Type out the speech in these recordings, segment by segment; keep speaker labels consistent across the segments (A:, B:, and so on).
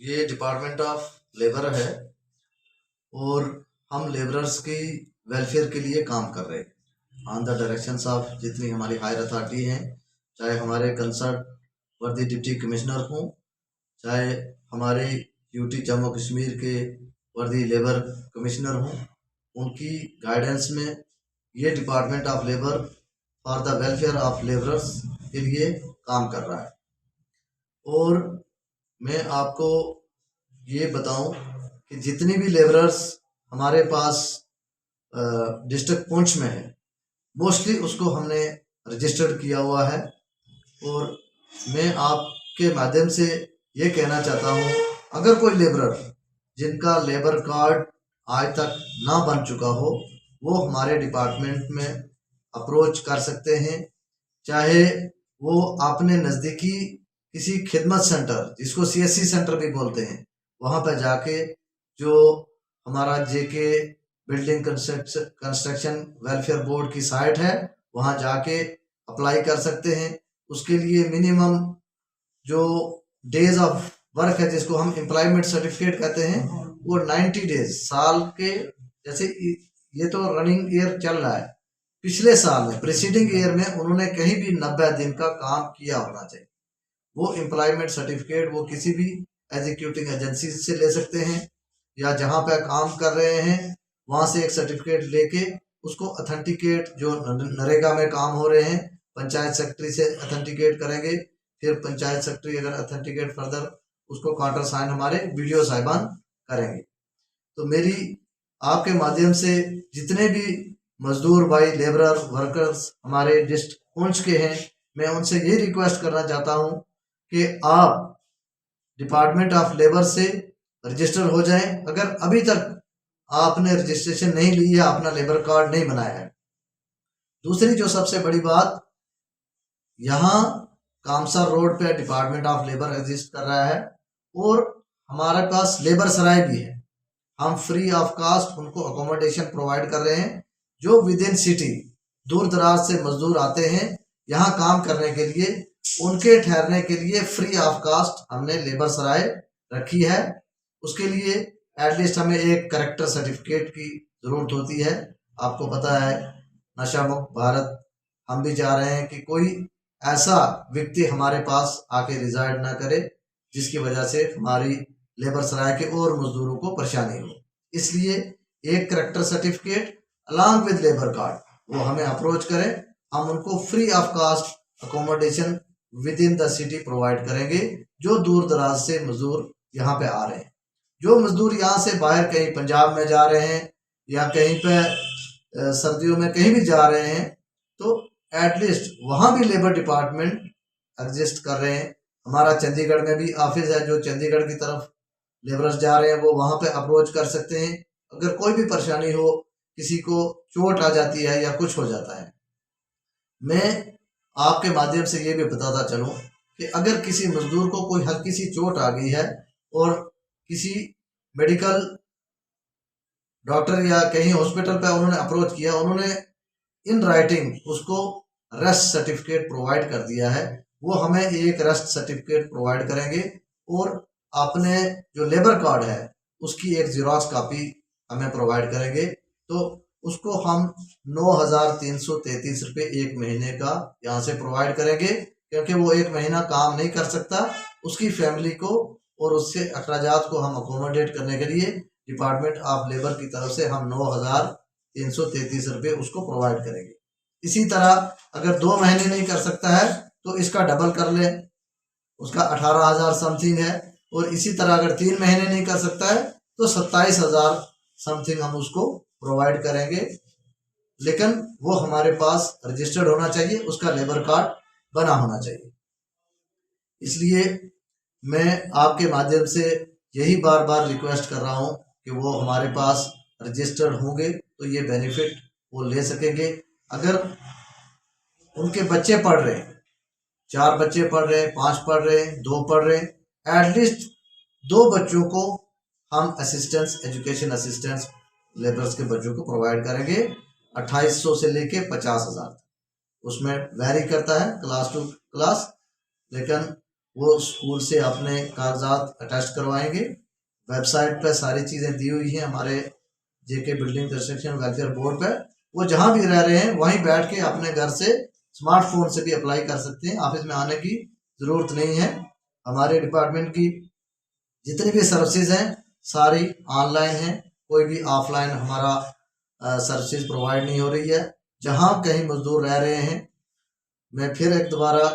A: ये department of labour है और हम लेबरर्स की वेलफेयर के लिए काम कर रहे हैं ऑन द डायरेक्शंस ऑफ जितनी हमारी हायर अथॉरिटी हैं, चाहे हमारे कंसर्न वर्दी डिप्टी कमिश्नर हों, चाहे हमारे यूटी जम्मू कश्मीर के वर्दी लेबर कमिश्नर हों, उनकी गाइडेंस में ये department of labour for the welfare of labourers के लिए काम कर रहा है। और मैं आपको ये बताऊं कि जितनी भी लेबरर्स हमारे पास डिस्ट्रिक्ट पुंछ में है, मोस्टली उसको हमने रजिस्टर्ड किया हुआ है। और मैं आपके माध्यम से ये कहना चाहता हूँ, अगर कोई लेबरर जिनका लेबर कार्ड आज तक ना बन चुका हो, वो हमारे डिपार्टमेंट में अप्रोच कर सकते हैं। चाहे वो अपने नज़दीकी किसी खिदमत सेंटर, जिसको सीएससी सेंटर भी बोलते हैं, वहाँ पर जाके जो हमारा जेके बिल्डिंग कंस्ट्रक्शन वेलफेयर बोर्ड की साइट है, वहाँ जाके अप्लाई कर सकते हैं। उसके लिए मिनिमम जो डेज ऑफ वर्क है, जिसको हम एम्प्लॉयमेंट सर्टिफिकेट कहते हैं, वो 90 डेज साल के, जैसे ये तो रनिंग ईयर चल रहा है, पिछले साल में प्रीसीडिंग ईयर में उन्होंने कहीं भी 90 दिन का काम किया होना चाहिए। वो एम्प्लॉयमेंट सर्टिफिकेट वो किसी भी एग्जीक्यूटिंग एजेंसी से ले सकते हैं, या जहाँ पे काम कर रहे हैं वहाँ से एक सर्टिफिकेट लेके उसको अथेंटिकेट, जो नरेगा में काम हो रहे हैं, पंचायत सेक्रेटरी से अथेंटिकेट करेंगे। फिर पंचायत सेक्रेटरी अगर अथेंटिकेट फर्दर उसको काउंटर साइन हमारे वीडियो साहिबान करेंगे। तो मेरी आपके माध्यम से जितने भी मजदूर भाई, लेबरर, वर्कर्स हमारे डिस्ट्रिक्ट पुंछ के हैं, मैं उनसे ये रिक्वेस्ट करना चाहता हूँ कि आप डिपार्टमेंट ऑफ लेबर से रजिस्टर हो जाएं। अगर अभी तक आपने रजिस्ट्रेशन नहीं ली है, अपना लेबर कार्ड नहीं बनाया है। दूसरी जो सबसे बड़ी बात, यहाँ कामसर रोड पे डिपार्टमेंट ऑफ लेबर एग्जिस्ट कर रहा है और हमारे पास लेबर सराय भी है। हम फ्री ऑफ कास्ट उनको अकोमोडेशन प्रोवाइड कर रहे हैं। जो विद इन सिटी दूर दराज से मजदूर आते हैं यहाँ काम करने के लिए, उनके ठहरने के लिए फ्री ऑफ कास्ट हमने लेबर सराय रखी है। उसके लिए एटलीस्ट हमें एक करेक्टर सर्टिफिकेट की ज़रूरत होती है। आपको पता है, नशा मुक्त भारत हम भी चाह रहे हैं कि कोई ऐसा व्यक्ति हमारे पास आके रिजाइड ना करे जिसकी वजह से हमारी लेबर सराय के और मजदूरों को परेशानी हो। इसलिए एक character certificate along with labour card वो हमें अप्रोच करें, हम उनको free of cost accommodation within the city provide करेंगे। जो दूर दराज से मजदूर यहाँ पे आ रहे हैं, जो मजदूर यहाँ से बाहर कहीं पंजाब में जा रहे हैं या कहीं पे सर्दियों में कहीं भी जा रहे हैं, तो एटलीस्ट वहाँ भी लेबर डिपार्टमेंट एग्जिस्ट कर रहे हैं। हमारा चंडीगढ़ में भी ऑफिस है, जो चंडीगढ़ की तरफ लेबरर्स जा रहे हैं वो वहाँ पे अप्रोच कर सकते हैं। अगर कोई भी परेशानी हो, किसी को चोट आ जाती है या कुछ हो जाता है, मैं आपके माध्यम से ये भी बताता चलूँ कि अगर किसी मजदूर को कोई हल्की सी चोट आ गई है और किसी मेडिकल डॉक्टर या कहीं हॉस्पिटल पे उन्होंने अप्रोच किया, उन्होंने इन राइटिंग उसको रेस्ट सर्टिफिकेट प्रोवाइड कर दिया है, वो हमें एक रेस्ट सर्टिफिकेट प्रोवाइड करेंगे और अपने जो लेबर कार्ड है उसकी एक जीरोक्स कॉपी हमें प्रोवाइड करेंगे। तो उसको हम 9,333 रुपये एक महीने का यहाँ से प्रोवाइड करेंगे, क्योंकि वो एक महीना काम नहीं कर सकता। उसकी फैमिली को और उससे अखराजात को हम अकोमोडेट करने के लिए डिपार्टमेंट ऑफ लेबर की तरफ से हम 9,333 रुपये उसको प्रोवाइड करेंगे। इसी तरह अगर 2 महीने नहीं कर सकता है तो इसका डबल कर ले, उसका 18,000 समथिंग है। और इसी तरह अगर 3 महीने नहीं कर सकता है तो 27,000 समथिंग हम उसको प्रोवाइड करेंगे। लेकिन वो हमारे पास रजिस्टर्ड होना चाहिए, उसका लेबर कार्ड बना होना चाहिए। इसलिए मैं आपके माध्यम से यही बार बार रिक्वेस्ट कर रहा हूँ कि वो हमारे पास रजिस्टर्ड होंगे तो ये बेनिफिट वो ले सकेंगे। अगर उनके बच्चे पढ़ रहे हैं, 4 बच्चे पढ़ रहे हैं, 5 पढ़ रहे हैं, 2 पढ़ रहे हैं, एटलीस्ट 2 बच्चों को हम असिस्टेंस, एजुकेशन असिस्टेंस लेबर्स के बच्चों को प्रोवाइड करेंगे 2800 से लेके 50,000 तक। उसमें वेरी करता है क्लास टू क्लास, लेकिन वो स्कूल से अपने कागजात अटैच करवाएंगे। वेबसाइट पर सारी चीज़ें दी हुई हैं हमारे जेके बिल्डिंग कंस्ट्रक्शन वेलफेयर बोर्ड पर। वो जहाँ भी रह रहे हैं वहीं बैठ के अपने घर से स्मार्टफोन से भी अप्लाई कर सकते हैं। ऑफिस में आने की ज़रूरत नहीं है। हमारे डिपार्टमेंट की जितनी भी सर्विसेज हैं सारी ऑनलाइन हैं, कोई भी ऑफलाइन हमारा सर्विसेज प्रोवाइड नहीं हो रही है। जहाँ कहीं मजदूर रह रहे हैं, मैं फिर एक दोबारा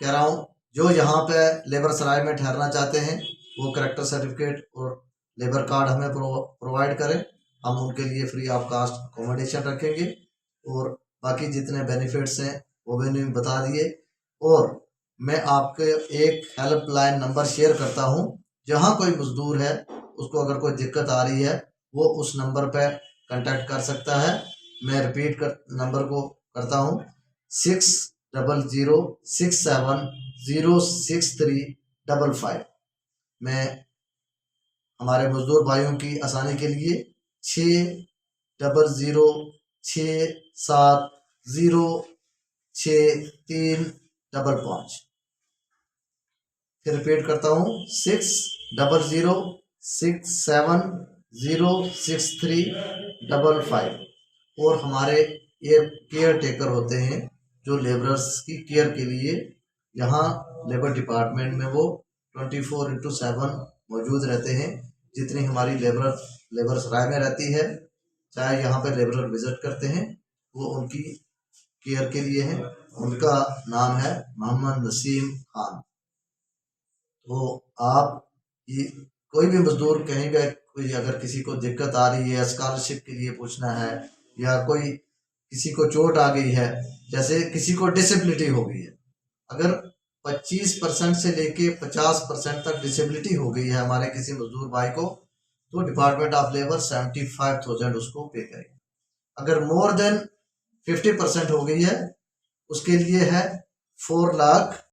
A: कह रहा हूँ, जो यहाँ पे लेबर सराय में ठहरना चाहते हैं वो करेक्टर सर्टिफिकेट और लेबर कार्ड हमें प्रोवाइड करें। हम उनके लिए फ्री ऑफ कास्ट अकोमोडेशन रखेंगे और बाकी जितने बेनिफिट्स हैं वो मैंने बता दिए। और मैं आपके एक हेल्पलाइन नंबर शेयर करता हूँ, जहाँ कोई मजदूर है उसको अगर कोई दिक्कत आ रही है वो उस नंबर पर कांटेक्ट कर सकता है। मैं रिपीट कर नंबर को करता हूँ, 6000670635। मैं हमारे मजदूर भाइयों की आसानी के लिए 6006706355। फिर रिपीट करता हूँ, 6006706355। और हमारे ये केयर टेकर होते हैं जो लेबरर्स की केयर के लिए यहाँ लेबर डिपार्टमेंट में वो 24/7 मौजूद रहते हैं। जितनी हमारी लेबर सराय में रहती है, चाहे यहाँ पे लेबरर विजिट करते हैं, वो उनकी केयर के लिए है। उनका नाम है मोहम्मद नसीम खान। तो आप ये कोई भी मजदूर कहीं पे कोई अगर किसी को दिक्कत आ रही है, स्कॉलरशिप के लिए पूछना है, या कोई किसी को चोट आ गई है, जैसे किसी को डिसेबिलिटी हो गई है, अगर 25% से लेके 50% तक डिसेबिलिटी हो गई है हमारे किसी मजदूर भाई को, तो डिपार्टमेंट ऑफ लेबर 75,000 उसको पे करेगी। अगर मोर देन 50% हो गई है उसके लिए है 4 लाख